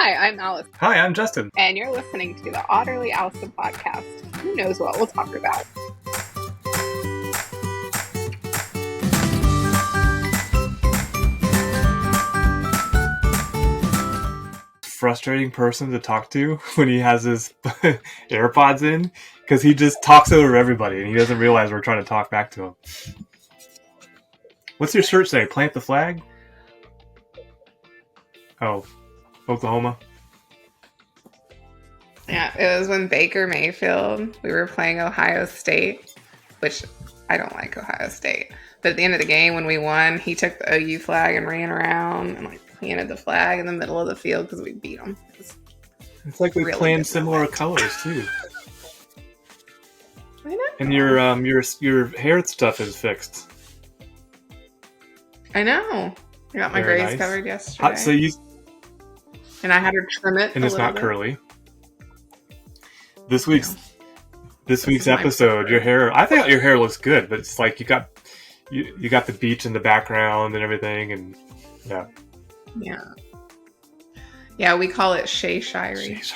Hi, I'm Alice. Hi, I'm Justin. And you're listening to the Otterly Owlsome Podcast. Who knows what we'll talk about? Frustrating person to talk to when he has his AirPods in, because he just talks over everybody and he doesn't realize we're trying to talk back to him. What's your shirt say? Plant the flag? Oh, Oklahoma. Yeah, it was when Baker Mayfield, we were playing Ohio State, which I don't like Ohio State. But at the end of the game, when we won, he took the OU flag and ran around and planted the flag in the middle of the field because we beat them. It's like we really planned similar colors too. I know. And your hair stuff is fixed. I know. I got my Very braids nice. covered yesterday. And I had her trim it. And it's not curly. This week's episode, your hair. I think your hair looks good, but it's like you got the beach in the background and everything, and yeah. We call it Shea Shirey.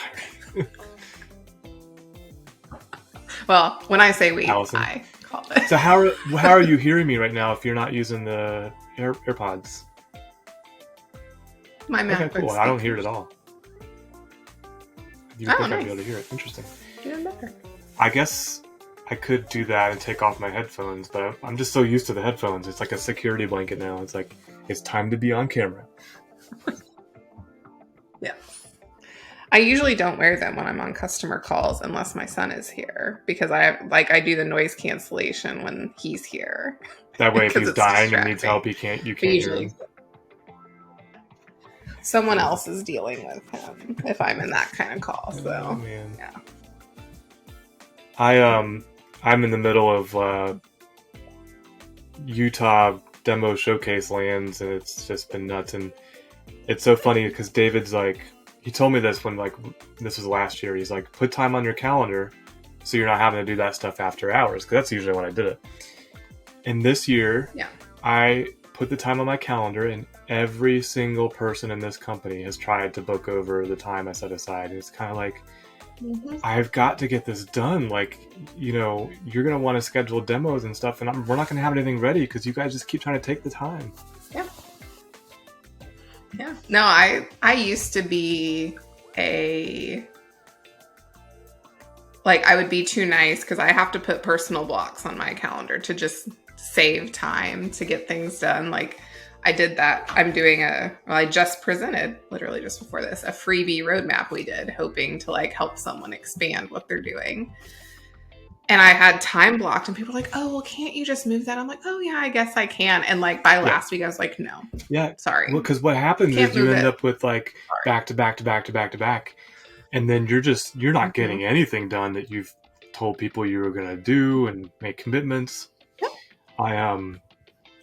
Well, when I say we, Allison. I call it. So how are you hearing me right now if you're not using the AirPods? My mouth. Okay, cool. I don't hear it at all. You think I'd be able to hear it? Interesting. Even better. I guess I could do that and take off my headphones, but I'm just so used to the headphones. It's like a security blanket now. It's like, it's time to be on camera. Yeah. I usually don't wear them when I'm on customer calls unless my son is here, because I do the noise cancellation when he's here. That way if he's dying and needs help, you can't hear him. Someone else is dealing with him if I'm in that kind of call. So, oh, man. Yeah. I'm in the middle of Utah demo showcase lands, and it's just been nuts. And it's so funny because David's like, he told me this when this was last year. He's like, put time on your calendar so you're not having to do that stuff after hours, because that's usually when I did it. And this year, I put the time on my calendar, and every single person in this company has tried to book over the time I set aside. And it's kind of like, I've got to get this done. Like, you're going to want to schedule demos and stuff, and we're not going to have anything ready because you guys just keep trying to take the time. Yeah. No, I used to be I would be too nice because I have to put personal blocks on my calendar to just save time to get things done. Like, I did that. I'm doing I just presented, literally just before this, a freebie roadmap we did, hoping to help someone expand what they're doing. And I had time blocked, and people were like, oh, well, can't you just move that? I'm like, oh, yeah, I guess I can. And by last week, I was like, no. Yeah. Sorry. Well, because what happens is you end up with back to back to back to back to back. And then you're not getting anything done that you've told people you were going to do and make commitments. Yep.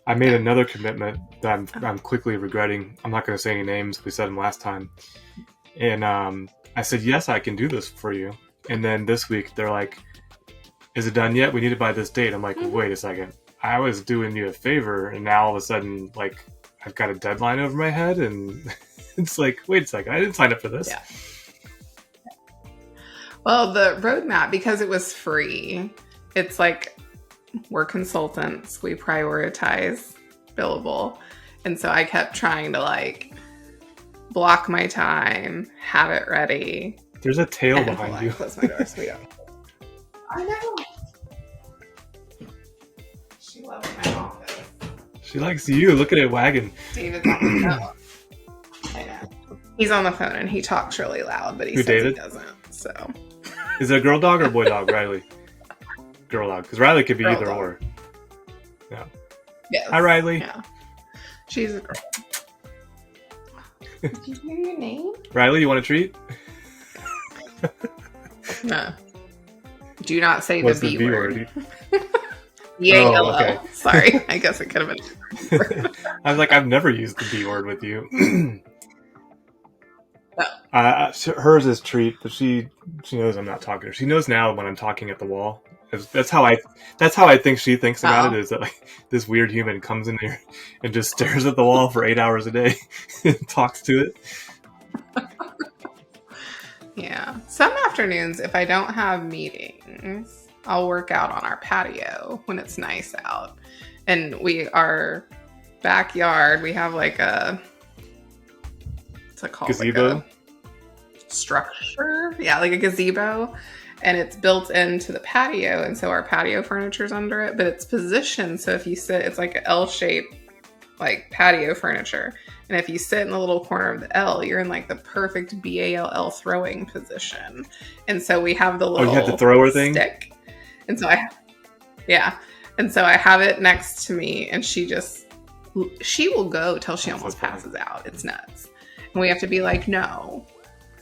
I made another commitment that I'm quickly regretting. I'm not going to say any names. We said them last time. And I said, yes, I can do this for you. And then this week, they're like, is it done yet? We need it by this date. I'm like, wait a second. I was doing you a favor, and now all of a sudden, I've got a deadline over my head, and it's like, wait a second. I didn't sign up for this. Yeah. Well, the roadmap, because it was free, it's like, we're consultants. We prioritize billable. And so I kept trying to block my time, have it ready. There's a tail behind you. Close my door so we don't. I know. She loves my office. She likes you. Look at it wagging. David's on the phone. I know. He's on the phone and he talks really loud, but he says David? He doesn't. So. Is it a girl dog or a boy dog, Riley? Girl dog, because Riley could be either or. Yeah. Yes. Hi, Riley. Yeah. She's a girl. Did you hear your name? Riley, you want a treat? No. Do not say What's the B word. Oh, okay. Sorry. I guess it could have been. I was like, I've never used the B word with you. No. Hers is treat, but she knows I'm not talking to her. She knows now when I'm talking at the wall. That's how I think she thinks about it, is that this weird human comes in there and just stares at the wall for 8 hours a day and talks to it. Yeah. Some afternoons, if I don't have meetings, I'll work out on our patio when it's nice out. And our backyard, we have like a, what's it called? Gazebo? Like a structure. Yeah, like a gazebo. And it's built into the patio. And so our patio furniture's under it, but it's positioned. So if you sit, it's like an L-shaped like patio furniture. And if you sit in the little corner of the L, you're in like the perfect BALL throwing position. And so we have the little you have the thrower thing? Stick. And so And so I have it next to me, and she will go till she almost passes out. It's nuts. And we have to be like, no,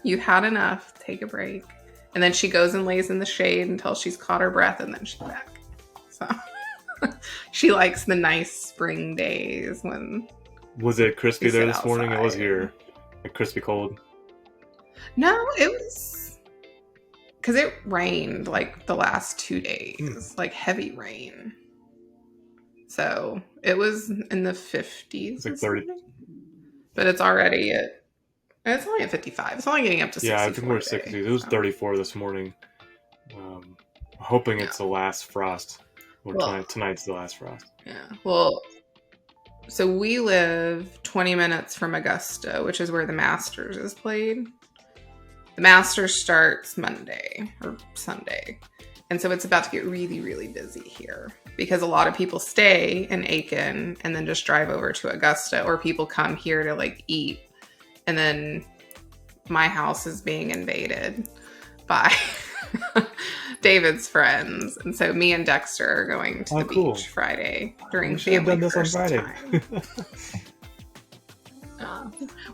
you've had enough. Take a break. And then she goes and lays in the shade until she's caught her breath, and then she's back. So she likes the nice spring days when. Was it crispy there this morning? Outside. It was here. Like crispy cold. No, it was because it rained like the last 2 days, like heavy rain. So it was in the 50s. It's like 30. But it's already it's only at 55. It's only getting up to 64. Yeah, I think we're 60. It was 34 this morning. Hoping it's the last frost. Tonight's the last frost. Yeah. Well, so we live 20 minutes from Augusta, which is where the Masters is played. The Masters starts Monday or Sunday. And so it's about to get really, really busy here because a lot of people stay in Aiken and then just drive over to Augusta, or people come here to like eat. And then my house is being invaded by David's friends. And so me and Dexter are going to the beach Friday during family first time.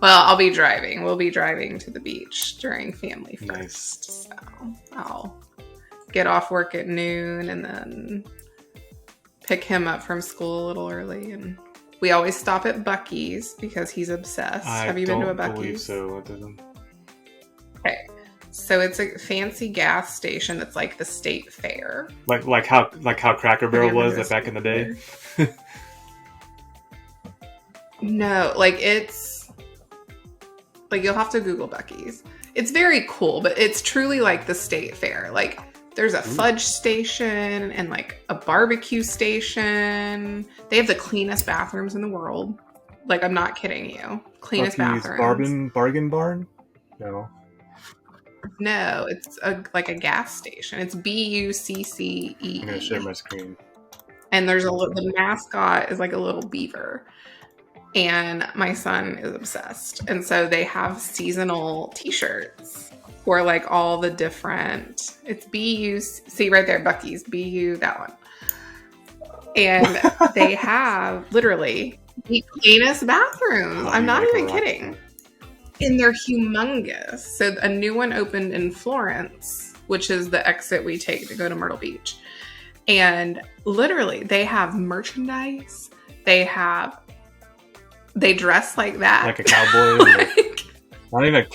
Well, I'll be driving. We'll be driving to the beach during family first. Nice. So I'll get off work at noon and then pick him up from school a little early. And we always stop at Bucc-ee's because he's obsessed. Have you been to a Bucc-ee's? I believe so. Okay. So it's a fancy gas station that's like the state fair. Like how Cracker Barrel was back in the day? No, like it's like you'll have to Google Bucc-ee's. It's very cool, but it's truly like the state fair. Like there's a fudge station and like a barbecue station. They have the cleanest bathrooms in the world. Like I'm not kidding you. Cleanest bathrooms. Bargain barn? No, it's like a gas station. It's Bucce. I'm gonna share my screen. And there's the mascot is like a little beaver. And my son is obsessed. And so they have seasonal t-shirts for like all the different, it's see right there, Bucc-ee's, BU, that one. And they have literally the cleanest bathrooms. I'm not even kidding. And they're humongous. So a new one opened in Florence, which is the exit we take to go to Myrtle Beach. And literally they have merchandise. They dress like that. Like a cowboy? Not even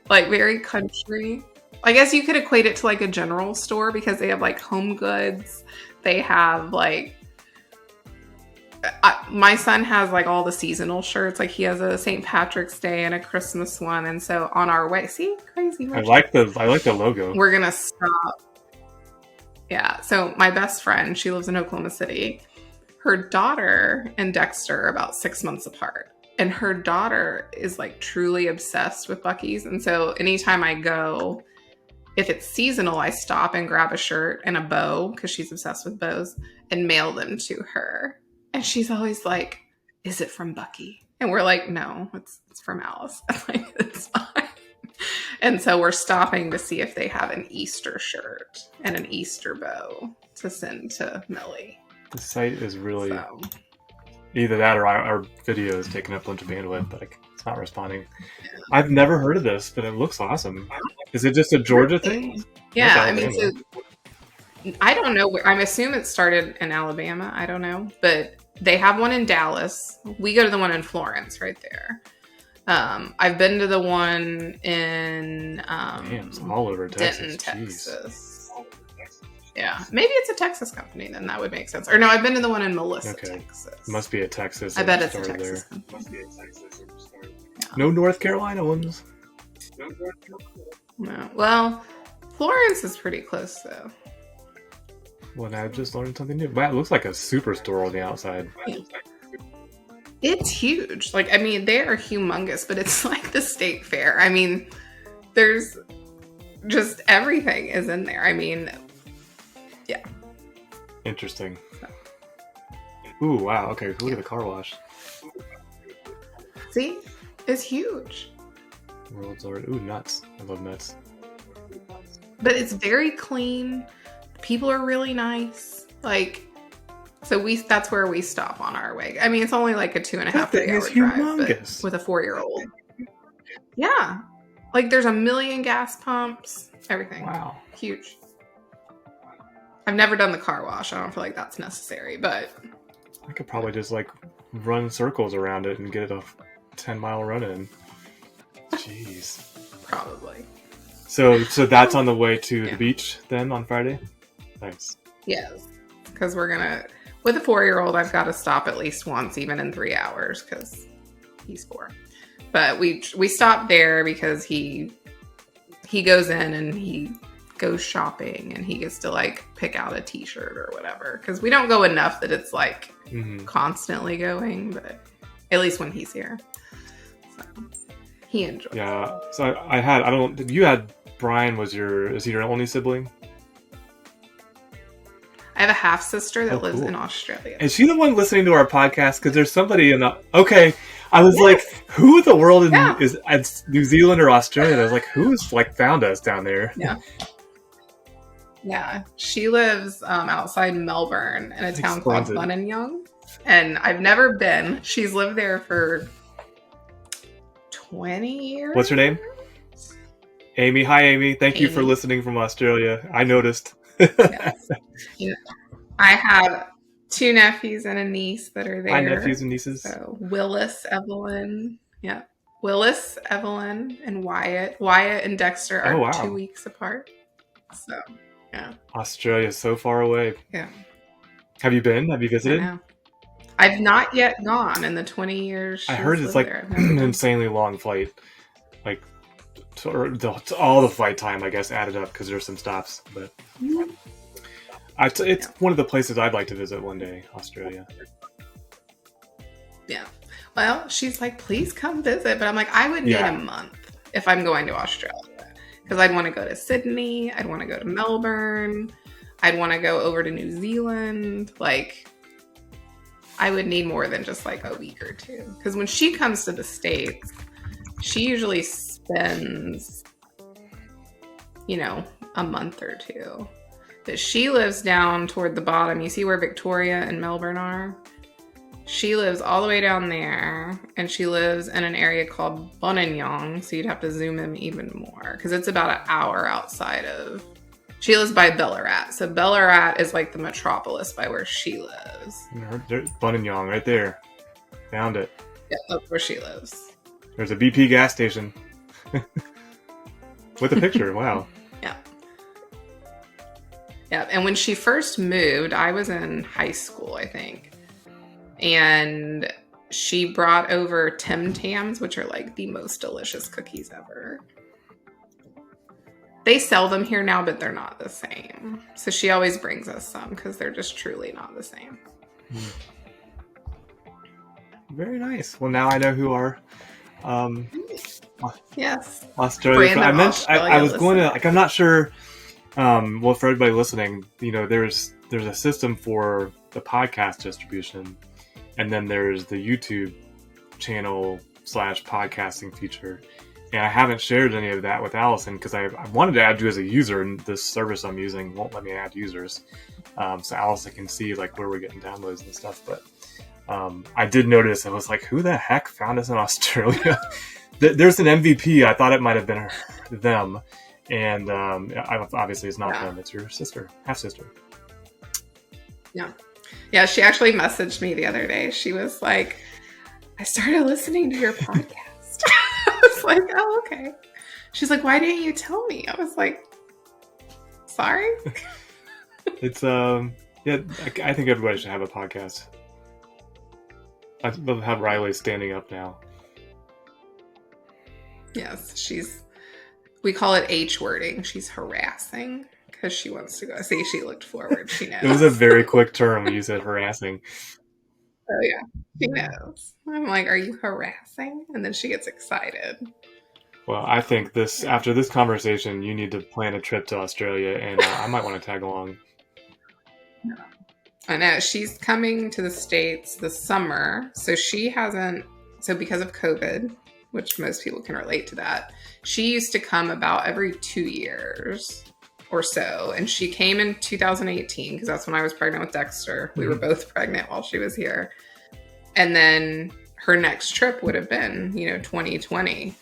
like very country. I guess you could equate it to like a general store because they have like home goods. They have like... my son has like all the seasonal shirts. Like he has a St. Patrick's Day and a Christmas one. And so on our way... See? Crazy. I like the logo. We're going to stop. Yeah. So my best friend, she lives in Oklahoma City. Her daughter and Dexter are about 6 months apart. And her daughter is like truly obsessed with Bucc-ee's. And so anytime I go, if it's seasonal, I stop and grab a shirt and a bow because she's obsessed with bows and mail them to her. And she's always like, is it from Bucc-ee? And we're like, no, it's from Alice. Like, it's fine. And so we're stopping to see if they have an Easter shirt and an Easter bow to send to Millie. The site is really either that or our video is taking up a bunch of bandwidth, but it's not responding. I've never heard of this, but it looks awesome. Is it just a Georgia thing? Yeah, I mean, I don't know. I assume it started in Alabama. I don't know, but they have one in Dallas. We go to the one in Florence, right there. I've been to the one in it's all over Texas. Denton, Texas. Yeah, maybe it's a Texas company. Then that would make sense. Or no, I've been to the one in Melissa, Texas. Must be a Texas. I bet it's a Texas company. Yeah. No North Carolina ones. No. Well, Florence is pretty close, though. Well, now I've just learned something new. Wow, it looks like a superstore on the outside. It's huge. Like, I mean, they are humongous, but it's like the state fair. I mean, there's just everything is in there. I mean, yeah. Interesting. Ooh, wow. Okay, look at the car wash. See? It's huge. World's already. Ooh, nuts. I love nuts. But it's very clean. People are really nice. Like, so that's where we stop on our way. I mean, it's only like a 2.5 3 hour drive, but with a 4-year-old. Yeah. Like, there's 1 million gas pumps, everything. Wow. Huge. I've never done the car wash. I don't feel like that's necessary, but I could probably just like run circles around it and get a 10-mile run in. Jeez. Probably. So that's on the way to the beach then on Friday? Nice. Yes. Because we're going to, with a 4-year-old, I've got to stop at least once, even in 3 hours, because he's 4. But we stopped there because he goes in and he goes shopping and he gets to like pick out a t-shirt or whatever. Because we don't go enough that it's like constantly going, but at least when he's here. So he enjoys it. Yeah. So Brian is he your only sibling? I have a half sister that lives in Australia. Is she the one listening to our podcast? Because there's somebody in the... Okay. I was like, who in the world is at New Zealand or Australia? And I was like, who's like found us down there? Yeah. Yeah. She lives outside Melbourne in a town called Bucc-ee. And I've never been. She's lived there for 20 years. What's her name? Amy. Hi, Amy. Thank you for listening from Australia. I noticed. Yes. I have 2 nephews and a niece that are there. Hi, nephews and nieces. So Willis, Evelyn. Yeah. Willis, Evelyn, and Wyatt. Wyatt and Dexter are 2 weeks apart. So, yeah. Australia's so far away. Yeah. Have you been? Have you visited? I know. I've not yet gone in the 20 years. I heard it's like an insanely long flight. Like, all the flight time, I guess, added up because there's some stops. But it's one of the places I'd like to visit one day, Australia. Yeah. Well, she's like, please come visit. But I'm like, I would need a month if I'm going to Australia. Because I'd want to go to Sydney. I'd want to go to Melbourne. I'd want to go over to New Zealand. Like, I would need more than just like a week or 2. Because when she comes to the States, she usually spends, a month or 2. But she lives down toward the bottom. You see where Victoria and Melbourne are? She lives all the way down there, and she lives in an area called Bucc-ee, so you'd have to zoom in even more, because it's about an hour outside of... She lives by Ballarat, so Ballarat is like the metropolis by where she lives. There's Bucc-ee right there. Found it. Yeah, that's where she lives. There's a BP gas station. With a picture, wow. Yeah. Yeah, and when she first moved, I was in high school, I think. And she brought over Tim Tams, which are like the most delicious cookies ever. They sell them here now, but they're not the same. So she always brings us some because they're just truly not the same. Very nice. Well, now I know who our yes, Australia. I was going to I'm not sure. Well, for everybody listening, there's a system for the podcast distribution, and then there's the YouTube channel /podcasting feature. And I haven't shared any of that with Allison because I wanted to add you as a user, and this service I'm using won't let me add users. So Allison can see like where we're getting downloads and stuff. But I did notice, I was like, who the heck found us in Australia? There's an MVP. I thought it might have been them. And obviously it's not them. It's your sister, half-sister. Yeah. Yeah, she actually messaged me the other day. She was like, I started listening to your podcast. I was like, oh, okay. She's like, why didn't you tell me? I was like, sorry. It's, I think everybody should have a podcast. I love how Riley's standing up now. Yes, she's We call it H wording. She's harassing because she wants to go. See, she looked forward. She knows. It was a very quick term when you said harassing. Oh, yeah. She knows. I'm like, are you harassing? And then she gets excited. Well, I think after this conversation, you need to plan a trip to Australia, and I might want to tag along. I know. She's coming to the States this summer. So she hasn't... So because of COVID, which most people can relate to that, she used to come about every 2 years or so. And she came in 2018 because that's when I was pregnant with Dexter. We were both pregnant while she was here. And then her next trip would have been, 2020.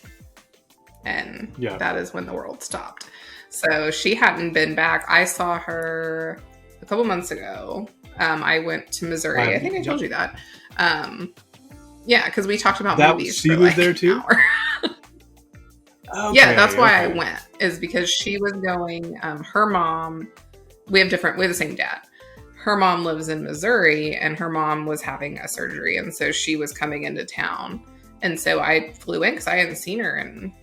And that is when the world stopped. So she hadn't been back. I saw her a couple months ago. I went to Missouri. I think I told you that. Yeah, because we talked about movies. She was there too? Okay, yeah, that's why I went, is because she was going, her mom, we have the same dad. Her mom lives in Missouri, and her mom was having a surgery, and so she was coming into town. And so I flew in because I hadn't seen her in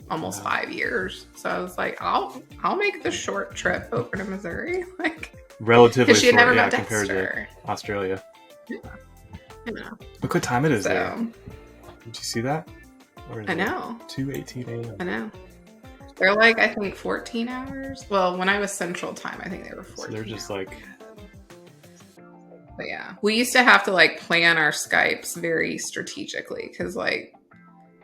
almost 5 years. So I was like, I'll make the short trip over to Missouri. Relatively short, never met compared to Australia. Yeah. I know. Look what time it is there. Did you see that? I know. 2:18 a.m. I know. They're I think 14 hours. Well, when I was Central Time, I think they were 14. So they're just But yeah, we used to have to plan our Skypes very strategically because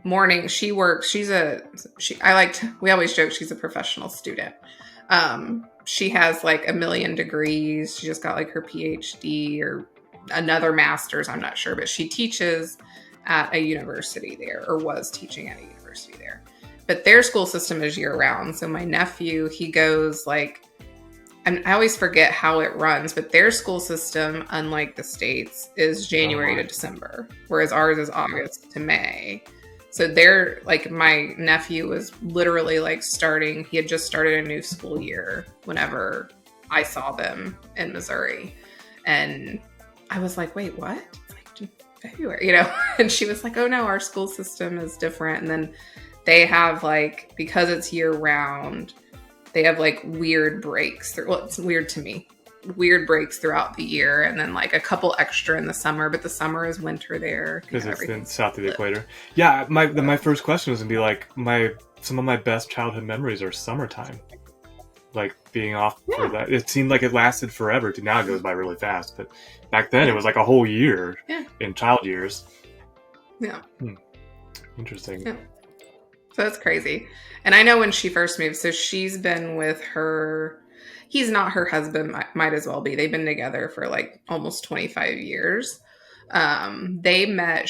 morning she works. We always joke she's a professional student. She has 1 million degrees. She just got her PhD or another master's. I'm not sure, but she teaches at a university there, or was teaching at a university there. But their school system is year round. So my nephew, he goes I always forget how it runs, but their school system, unlike the States, is January to December, whereas ours is August to May. So they're my nephew was literally he had just started a new school year whenever I saw them in Missouri. And I was like, wait, what? February, and she was like, oh no, our school system is different. And then they have because it's year round, they have weird breaks. Well, it's weird to me. Weird breaks throughout the year, and then a couple extra in the summer, but the summer is winter there because it's in south of the equator. Yeah, my first question was gonna be some of my best childhood memories are summertime, being off for that. It seemed like it lasted forever. Now it goes by really fast, but back then it was a whole year in child years. Yeah. Interesting. Yeah. So that's crazy. And I know when she first moved, so she's been with her. He's not her husband, might as well be. They've been together for almost 25 years. They met,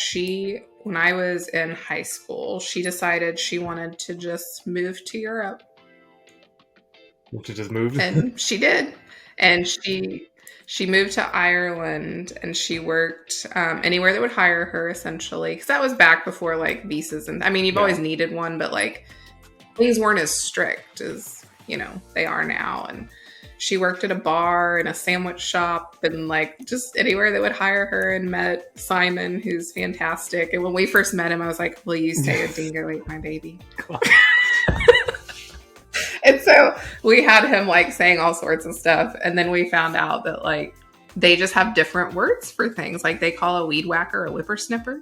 when I was in high school, she decided she wanted to just move to Europe. She just moved? And she did. And she moved to Ireland, and she worked anywhere that would hire her, essentially. Because that was back before visas. And you've always needed one, but things weren't as strict as, they are now. And she worked at a bar and a sandwich shop and just anywhere that would hire her, and met Simon, who's fantastic. And when we first met him, I was like, will you stay with Dingo ate my baby? And so we had him saying all sorts of stuff. And then we found out that they just have different words for things. They call a weed whacker a whippersnipper.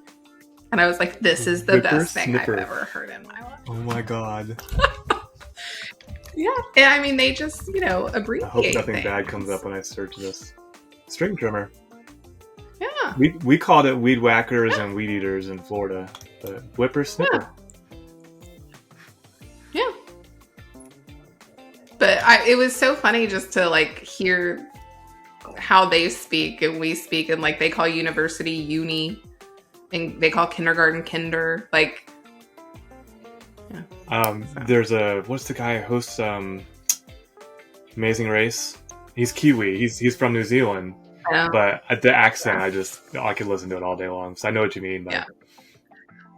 And I was like, this is the best thing I've ever heard in my life. Oh my God. Yeah. And they just, abbreviate I hope nothing things. bad comes up when I search this. String trimmer. Yeah. We called it weed whackers and weed eaters in Florida. But whippersnipper. Yeah. But it was so funny just to hear how they speak and we speak, and they call university uni, and they call kindergarten kinder. There's what's the guy who hosts Amazing Race? He's Kiwi. He's from New Zealand, but the accent I could listen to it all day long. So I know what you mean. Yeah.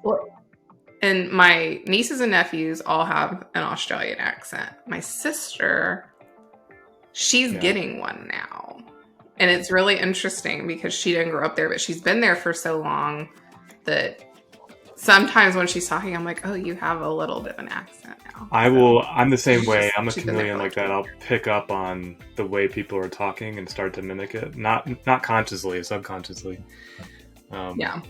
Well, and my nieces and nephews all have an Australian accent. My sister, she's getting one now. And it's really interesting because she didn't grow up there, but she's been there for so long that sometimes when she's talking, I'm like, oh, you have a little bit of an accent now. I'm the same way. I'm a chameleon like that. I'll pick up on the way people are talking and start to mimic it. Not consciously, subconsciously. Yeah.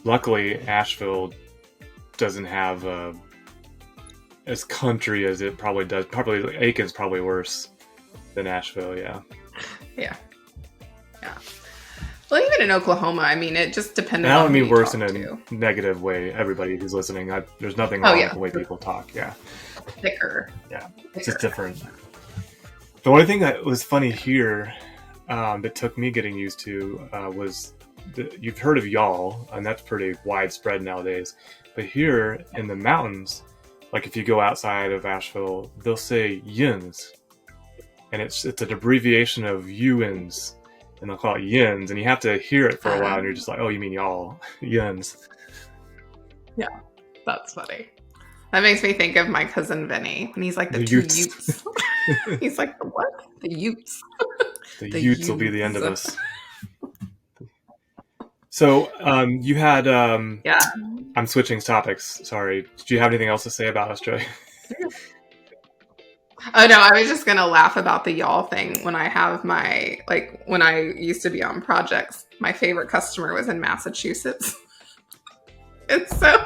Luckily, Asheville doesn't have as country as it probably does. Probably Aiken's probably worse than Asheville. Yeah. Yeah. Well, even in Oklahoma, I mean, it just depended. And I don't on mean who you worse in talk a to. negative way. Everybody who's listening, there's nothing wrong with the way people talk. Yeah. Thicker. Yeah. It's just different. The only thing that was funny here that took me getting used to was you've heard of y'all, and that's pretty widespread nowadays. But here in the mountains, like if you go outside of Asheville, they'll say yins, and it's an abbreviation of yins, and they'll call it yins, and you have to hear it for a while, and you're just like, oh, you mean y'all, yins. Yeah, that's funny. That makes me think of my cousin Vinny when he's like the two Utes. He's like, the what? The Utes. The Utes will be the end of us. So you had yeah. I'm switching topics. Sorry. Did you have anything else to say about Australia? Oh no, I was just gonna laugh about the y'all thing. When I have when I used to be on projects, my favorite customer was in Massachusetts. And so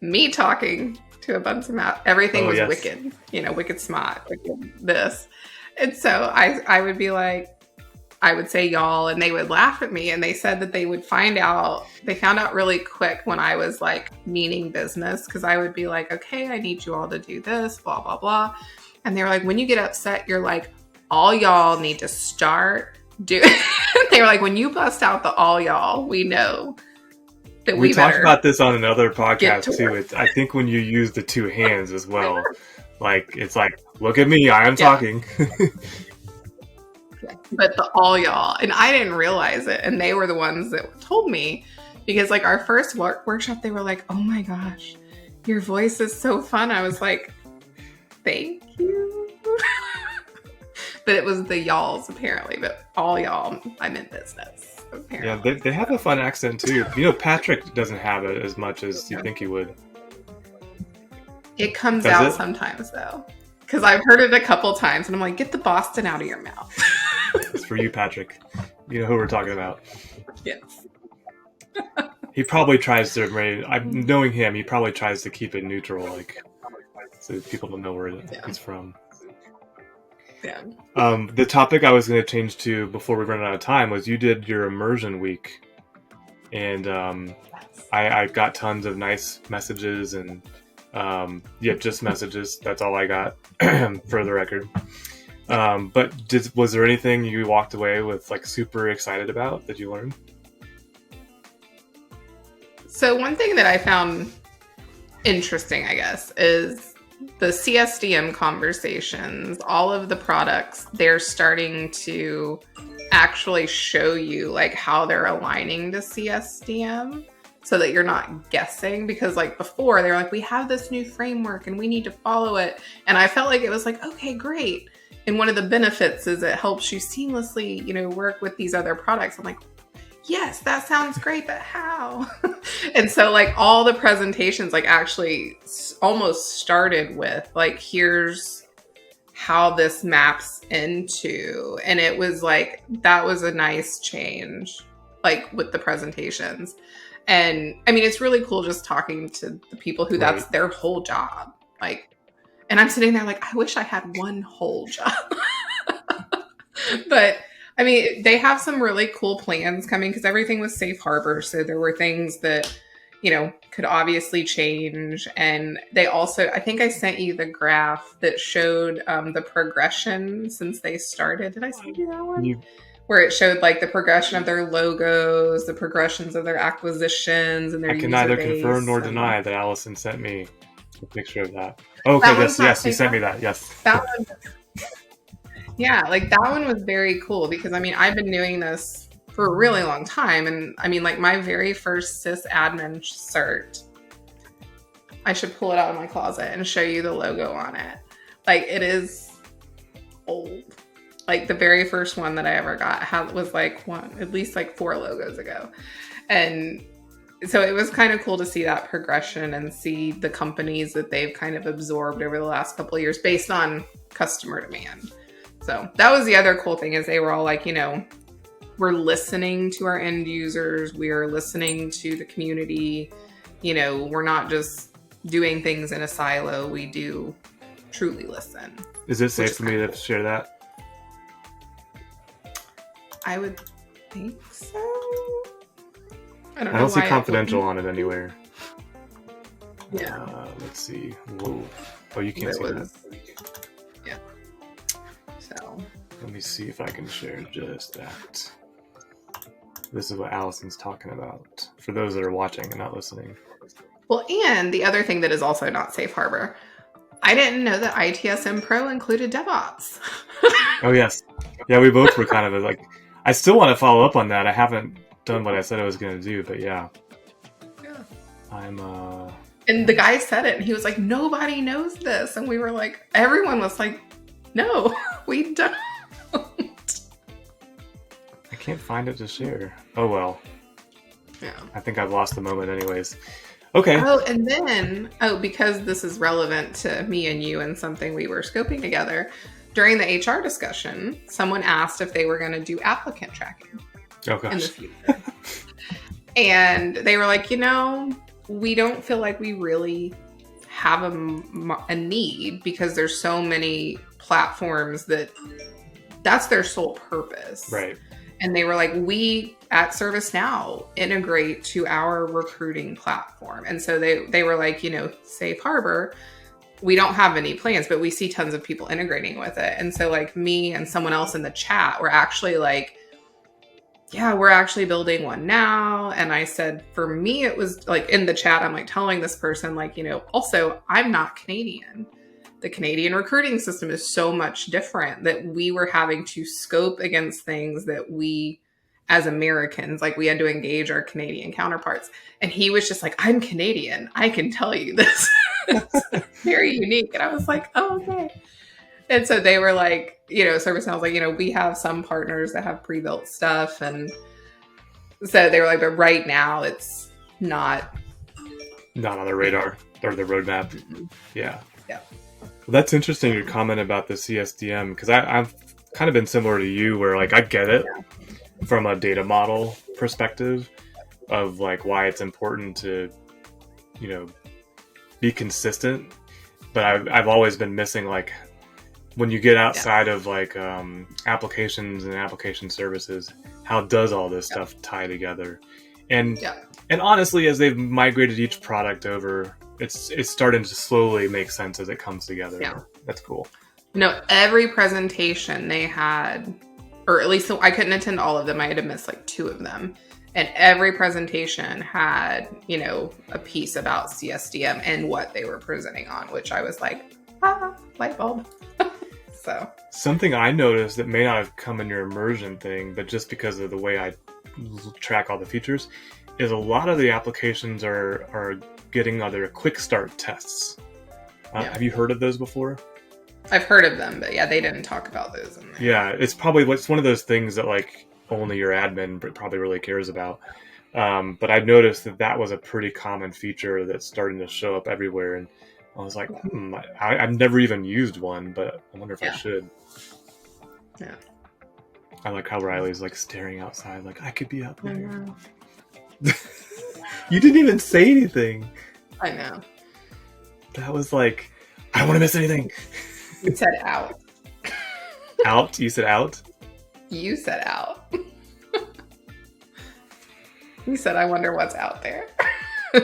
me talking to a bunch of everything was wicked, wicked smart, wicked this. And so I would be like, I would say y'all, and they would laugh at me, and they said that they found out really quick when I was like meaning business, because I would be like, okay, I need you all to do this, blah, blah, blah. And they were like, when you get upset, you're like, all y'all need to start doing. They were like, when you bust out the all y'all, we know that we talked about this on another podcast too. I think when you use the two hands as well, like it's like, look at me, I am talking. But the all y'all, and I didn't realize it, and they were the ones that told me, because like our first workshop, they were like, oh my gosh, your voice is so fun. I was like, thank you. But it was the y'alls apparently, but all y'all, I'm in business apparently. Yeah, they have a fun accent too. Patrick doesn't have it as much as you think he would. It comes out sometimes though, because I've heard it a couple times, and I'm like, get the Boston out of your mouth. It's for you, Patrick. You know who we're talking about. Yes. He probably tries to, knowing him, he probably tries to keep it neutral, like, so people don't know where he's from. Yeah. The topic I was going to change to before we run out of time was you did your immersion week. And I got tons of nice messages and, just messages. That's all I got, for the record. But was there anything you walked away with like super excited about that you learned? So one thing that I found interesting, I guess, is the CSDM conversations. All of the products, they're starting to actually show you like how they're aligning to CSDM, so that you're not guessing, because like before they were like, we have this new framework and we need to follow it. And I felt like it was like, okay, great. And one of the benefits is it helps you seamlessly, work with these other products. I'm like, yes, that sounds great, but how? And so like all the presentations like actually almost started with like, here's how this maps into. And it was like, that was a nice change, like with the presentations. And I mean, it's really cool just talking to the people who that's their whole job. Like, and I'm sitting there like, I wish I had one whole job. But I mean, they have some really cool plans coming, because everything was safe harbor. So there were things that, could obviously change. And they also, I think I sent you the graph that showed the progression since they started. Did I send you that one? Where it showed like the progression of their logos, the progressions of their acquisitions, and their user base. I can neither confirm nor deny that Allison sent me a picture of that. Okay, yes, you sent me that. Yes. That one, yeah, like that one was very cool, because I mean, I've been doing this for a really long time, and I mean, like my very first sysadmin cert, I should pull it out of my closet and show you the logo on it. Like it is old. Like the very first one that I ever got was like at least like 4 logos ago. And so it was kind of cool to see that progression and see the companies that they've kind of absorbed over the last couple of years based on customer demand. So that was the other cool thing, is they were all like, we're listening to our end users. We are listening to the community. We're not just doing things in a silo. We do truly listen. Is it safe for me to share that? I would think so. I don't see confidential on it anywhere. Yeah. Let's see. Whoa. Oh, you can't see that. Yeah. So. Let me see if I can share just that. This is what Allison's talking about. For those that are watching and not listening. Well, and the other thing that is also not safe harbor, I didn't know that ITSM Pro included DevOps. Oh, yes. Yeah, we both were kind of like, I still want to follow up on that. I haven't done what I said I was going to do, but yeah. And the guy said it, and he was like, nobody knows this. And we were like, everyone was like, no, we don't. I can't find it to share. Oh, well. Yeah. I think I've lost the moment anyways. Okay. Oh, and then, because this is relevant to me and you and something we were scoping together, during the HR discussion, someone asked if they were going to do applicant tracking in the future. And they were like, we don't feel like we really have a need, because there's so many platforms that's their sole purpose. Right. And they were like, we at ServiceNow integrate to our recruiting platform. And so they were like, safe harbor, we don't have any plans, but we see tons of people integrating with it. And so like me and someone else in the chat were actually like, yeah, we're actually building one now. And I said, for me, it was like in the chat, I'm like telling this person, like, also, I'm not Canadian. The Canadian recruiting system is so much different that we were having to scope against things that we, as Americans, like we had to engage our Canadian counterparts. And he was just like, I'm Canadian. I can tell you this. It's very unique. And I was like, oh, okay. And so they were like, ServiceNow was like, we have some partners that have pre-built stuff. And so they were like, but right now it's not on the radar or the roadmap. Mm-hmm. Yeah. Yeah. Well, that's interesting, your comment about the CSDM, because I've kind of been similar to you, where like I get it from a data model perspective of like why it's important to, be consistent. But I've always been missing, like, when you get outside of like applications and application services, how does all this stuff tie together? And honestly, as they've migrated each product over, it's starting to slowly make sense as it comes together. Yeah. That's cool. Every presentation they had, or at least I couldn't attend all of them. I had to miss like 2 of them. And every presentation had, a piece about CSDM and what they were presenting on, which I was like, light bulb. So something I noticed that may not have come in your immersion thing, but just because of the way I track all the features, is a lot of the applications are getting other quick start tests. Have you heard of those before? I've heard of them, but yeah, they didn't talk about those in there. Yeah, it's one of those things that like only your admin probably really cares about. But I noticed that was a pretty common feature that's starting to show up everywhere, and I was like, I've never even used one, but I wonder if I should. Yeah. I like how Riley's like staring outside, like I could be up there. I know. You didn't even say anything. I know. That was like, I don't want to miss anything. You said out. Out? You said out? You said out. You said, I wonder what's out there.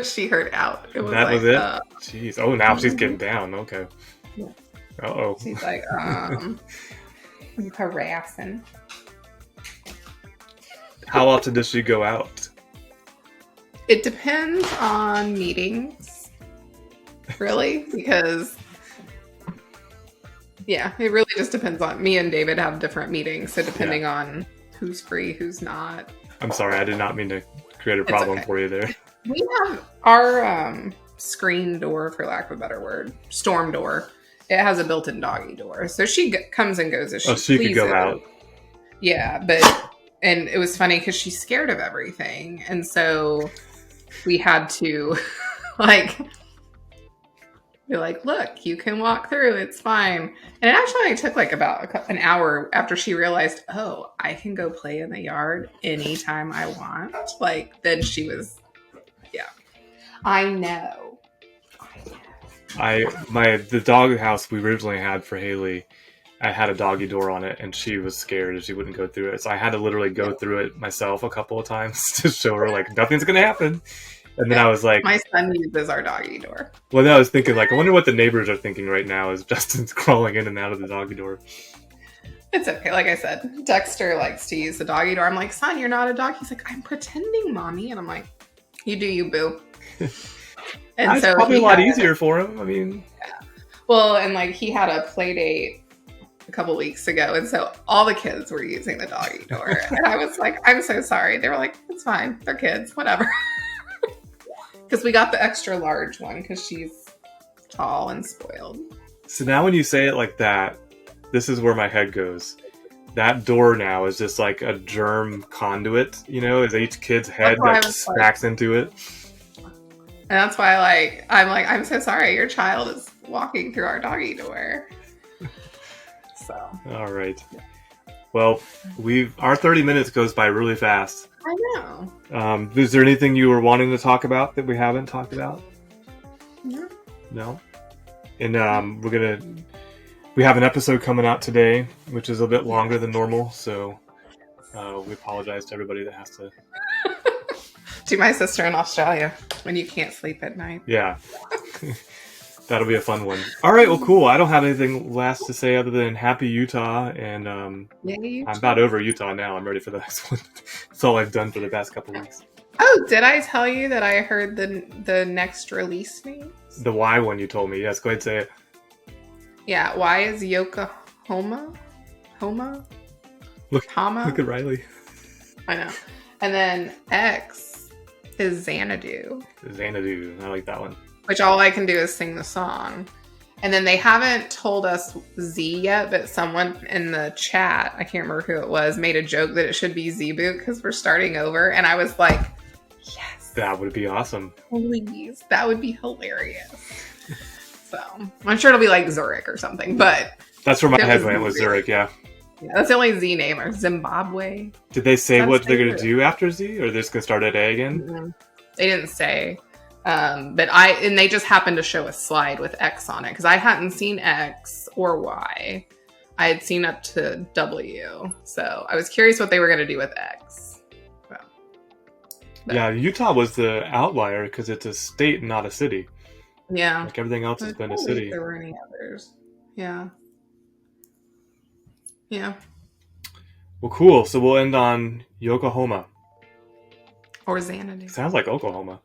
She heard out. It was that was it? Jeez. Oh, now she's getting down. Okay. Yeah. Uh-oh. She's like, you harassing. How often does she go out? It depends on meetings, really, because it really just depends on, me and David have different meetings, so depending on who's free, who's not. I'm sorry, I did not mean to create a problem for you there. We have our screen door, for lack of a better word, storm door. It has a built-in doggie door, so she comes and goes as she pleases. She could go out. Yeah, and it was funny because she's scared of everything, and so we had to like be like, look, you can walk through, it's fine. And it actually only took like about an hour after she realized, oh, I can go play in the yard anytime I want. Like, then she was, yeah. I know. The dog house we originally had for Haley, I had a doggy door on it, and she was scared and she wouldn't go through it. So I had to literally go through it myself a couple of times to show her like nothing's gonna happen. And then I was like, my son uses our doggy door. Well, then I was thinking like, I wonder what the neighbors are thinking right now as Justin's crawling in and out of the doggy door. It's okay. Like I said, Dexter likes to use the doggy door. I'm like, son, you're not a dog. He's like, I'm pretending, mommy. And I'm like, you do you, boo. And that's probably a lot easier for him. I mean, yeah. Well, and like he had a play date a couple weeks ago, and so all the kids were using the doggy door. And I was like, I'm so sorry. They were like, it's fine. They're kids. Whatever. Because we got the extra large one because she's tall and spoiled. So now when you say it like that, this is where my head goes. That door now is just like a germ conduit, you know, as each kid's head that smacks into it. And that's why I'm so sorry. Your child is walking through our doggy door. So. All right. Well, our 30 minutes goes by really fast. I know. Is there anything you were wanting to talk about that we haven't talked about? No? And we have an episode coming out today, which is a bit longer than normal, so we apologize to everybody that has to... To my sister in Australia, when you can't sleep at night. Yeah. That'll be a fun one. All right, well, cool. I don't have anything last to say other than happy Utah, and I'm about over Utah now. I'm ready for the next one. That's all I've done for the past couple weeks. Oh, did I tell you that I heard the next release names? The Y one you told me. Yes, go ahead and say it. Yeah, Y is Yokohama. Look at Riley. I know. And then X is Xanadu. Xanadu. I like that one. Which all I can do is sing the song. And then they haven't told us Z yet, but someone in the chat, I can't remember who it was, made a joke that it should be Z-Boot because we're starting over. And I was like, yes. That would be awesome. Please. That would be hilarious. So I'm sure it'll be like Zurich or something, but. That's where my head went, was Zurich, yeah. Yeah, that's the only Z name, or Zimbabwe. Did they say what they're going to do after Z, or are they just going to start at A again? Mm-hmm. They didn't say. But they just happened to show a slide with X on it because I hadn't seen X or Y. I had seen up to W. So I was curious what they were going to do with X. Yeah, Utah was the outlier because it's a state and not a city. Yeah. Like everything else has been a city. If there were any others. Yeah. Yeah. Well, cool. So we'll end on Yokohama. Or Xanadu. Sounds like Oklahoma.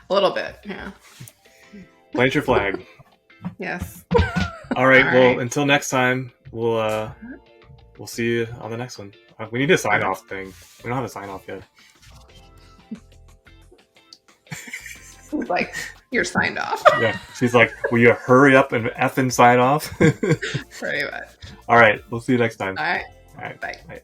A little bit, yeah. Plant your flag. Yes. All right. Well, until next time, we'll see you on the next one. We need a sign off thing. We don't have a sign off yet. It's like, you're signed off. Yeah. She's like, will you hurry up and effing sign off? Pretty much. All right. We'll see you next time. All right. All right. Bye. Bye.